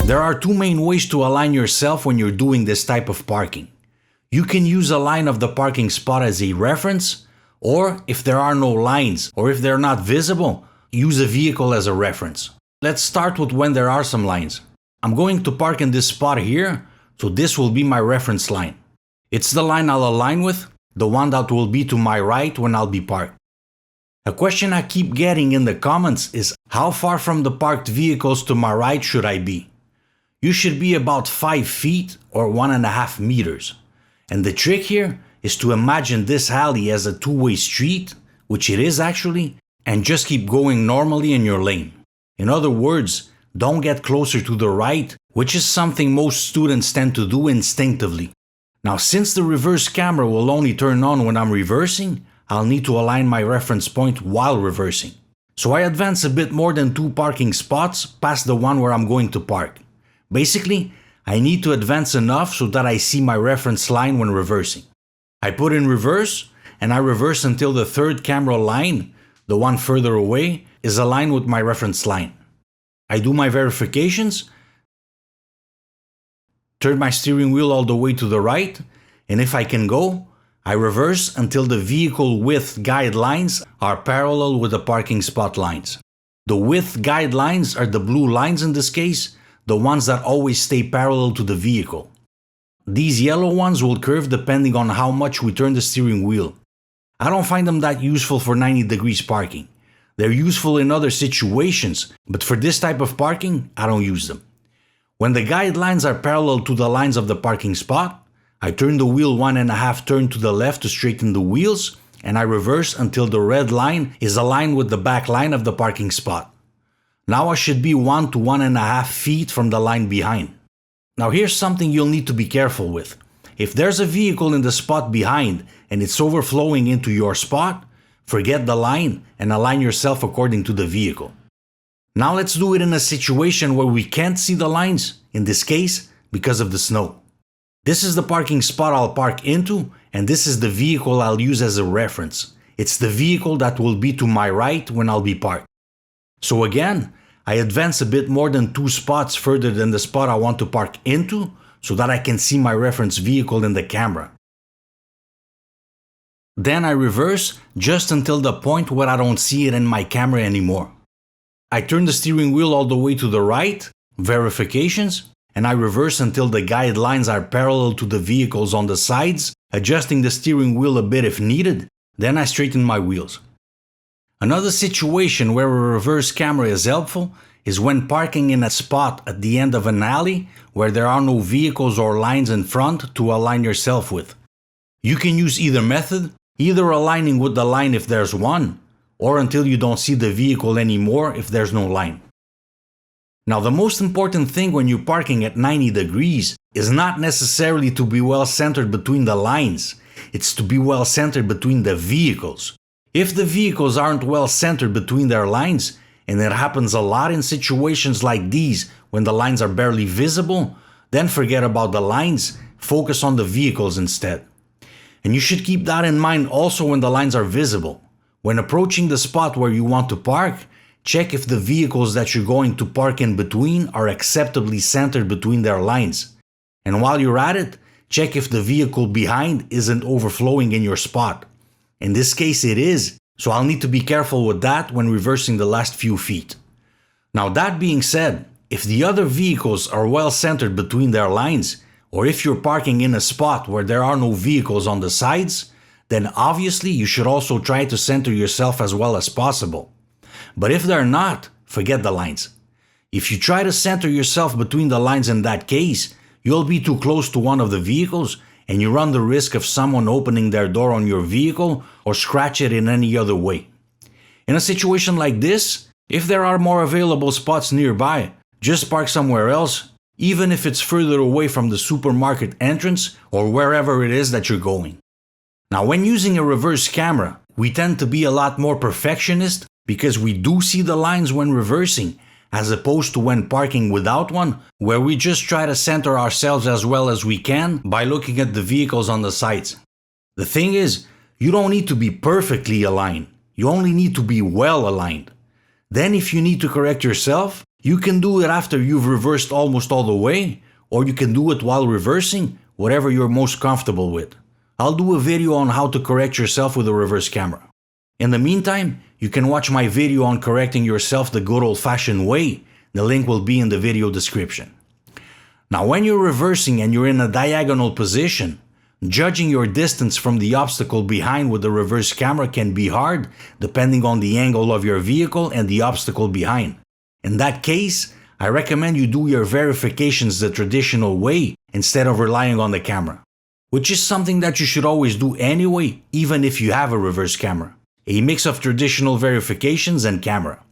There are two main ways to align yourself when you're doing this type of parking. You can use a line of the parking spot as a reference, or if there are no lines or if they're not visible, use a vehicle as a reference. Let's start with when there are some lines. I'm going to park in this spot here, so this will be my reference line. It's the line I'll align with, the one that will be to my right when I'll be parked. A question I keep getting in the comments is how far from the parked vehicles to my right should I be? You should be about 5 feet or 1.5 meters. And the trick here is to imagine this alley as a two-way street, which it is actually, and just keep going normally in your lane. In other words, don't get closer to the right, which is something most students tend to do instinctively. Now, since the reverse camera will only turn on when I'm reversing, I'll need to align my reference point while reversing. So I advance a bit more than 2 parking spots past the one where I'm going to park. Basically, I need to advance enough so that I see my reference line when reversing. I put in reverse, and I reverse until the third camera line, the one further away, is aligned with my reference line. I do my verifications, turn my steering wheel all the way to the right, and if I can go, I reverse until the vehicle width guidelines are parallel with the parking spot lines. The width guidelines are the blue lines in this case, the ones that always stay parallel to the vehicle. These yellow ones will curve depending on how much we turn the steering wheel. I don't find them that useful for 90 degrees parking. They're useful in other situations, but for this type of parking, I don't use them. When the guidelines are parallel to the lines of the parking spot, I turn the wheel 1.5 turn to the left to straighten the wheels, and I reverse until the red line is aligned with the back line of the parking spot. Now I should be 1 to 1.5 feet from the line behind. Now here's something you'll need to be careful with. If there's a vehicle in the spot behind and it's overflowing into your spot, forget the line and align yourself according to the vehicle. Now let's do it in a situation where we can't see the lines, in this case, because of the snow. This is the parking spot I'll park into, and this is the vehicle I'll use as a reference. It's the vehicle that will be to my right when I'll be parked. So again, I advance a bit more than 2 spots further than the spot I want to park into so that I can see my reference vehicle in the camera. Then I reverse just until the point where I don't see it in my camera anymore. I turn the steering wheel all the way to the right, verifications, and I reverse until the guidelines are parallel to the vehicles on the sides, adjusting the steering wheel a bit if needed, then I straighten my wheels. Another situation where a reverse camera is helpful is when parking in a spot at the end of an alley where there are no vehicles or lines in front to align yourself with. You can use either method, either aligning with the line if there's one, or until you don't see the vehicle anymore if there's no line. Now, the most important thing when you're parking at 90 degrees is not necessarily to be well centered between the lines, it's to be well centered between the vehicles. If the vehicles aren't well centered between their lines, and it happens a lot in situations like these when the lines are barely visible, then forget about the lines, focus on the vehicles instead. And you should keep that in mind also when the lines are visible. When approaching the spot where you want to park, check if the vehicles that you're going to park in between are acceptably centered between their lines. And while you're at it, check if the vehicle behind isn't overflowing in your spot. In this case it is, so I'll need to be careful with that when reversing the last few feet. Now that being said, if the other vehicles are well centered between their lines, or if you're parking in a spot where there are no vehicles on the sides, then obviously you should also try to center yourself as well as possible. But if they're not, forget the lines. If you try to center yourself between the lines in that case, you'll be too close to one of the vehicles and you run the risk of someone opening their door on your vehicle or scratch it in any other way. In a situation like this, if there are more available spots nearby, just park somewhere else, even if it's further away from the supermarket entrance or wherever it is that you're going. Now, when using a reverse camera, we tend to be a lot more perfectionist because we do see the lines when reversing, as opposed to when parking without one, where we just try to center ourselves as well as we can by looking at the vehicles on the sides. The thing is, you don't need to be perfectly aligned, you only need to be well aligned. Then if you need to correct yourself, You can do it after you've reversed almost all the way, or you can do it while reversing, whatever you're most comfortable with. I'll do a video on how to correct yourself with a reverse camera. In the meantime, you can watch my video on correcting yourself the good old-fashioned way. The link will be in the video description. Now, when you're reversing and you're in a diagonal position, judging your distance from the obstacle behind with the reverse camera can be hard depending on the angle of your vehicle and the obstacle behind. In that case, I recommend you do your verifications the traditional way instead of relying on the camera, which is something that you should always do anyway, even if you have a reverse camera. A mix of traditional verifications and camera.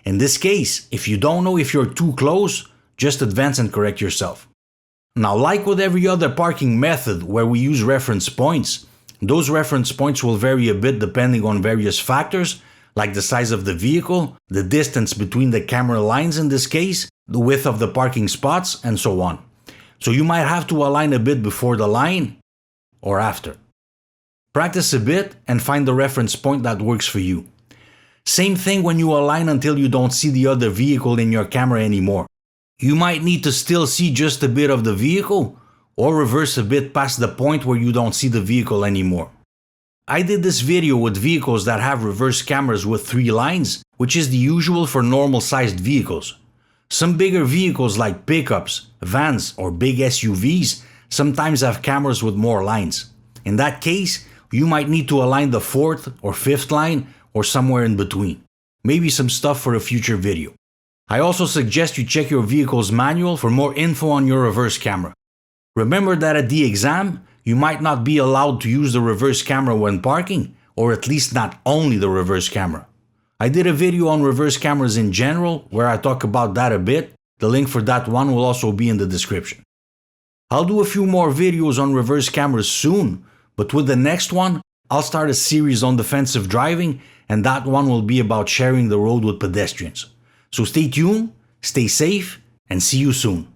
In this case, if you don't know if you're too close, just advance and correct yourself. Now, like with every other parking method where we use reference points, those reference points will vary a bit depending on various factors, like the size of the vehicle, the distance between the camera lines in this case, the width of the parking spots, and so on. So you might have to align a bit before the line or after. Practice a bit and find the reference point that works for you. Same thing when you align until you don't see the other vehicle in your camera anymore. You might need to still see just a bit of the vehicle or reverse a bit past the point where you don't see the vehicle anymore. I did this video with vehicles that have reverse cameras with 3 lines, which is the usual for normal sized vehicles. Some bigger vehicles like pickups, vans, or big SUVs sometimes have cameras with more lines. In that case, you might need to align the 4th or 5th line or somewhere in between. Maybe some stuff for a future video. I also suggest you check your vehicle's manual for more info on your reverse camera. Remember that at the exam, you might not be allowed to use the reverse camera when parking, or at least not only the reverse camera. I did a video on reverse cameras in general where I talk about that a bit. The link for that one will also be in the description. I'll do a few more videos on reverse cameras soon, but with the next one, I'll start a series on defensive driving, and that one will be about sharing the road with pedestrians. So stay tuned, stay safe, and see you soon.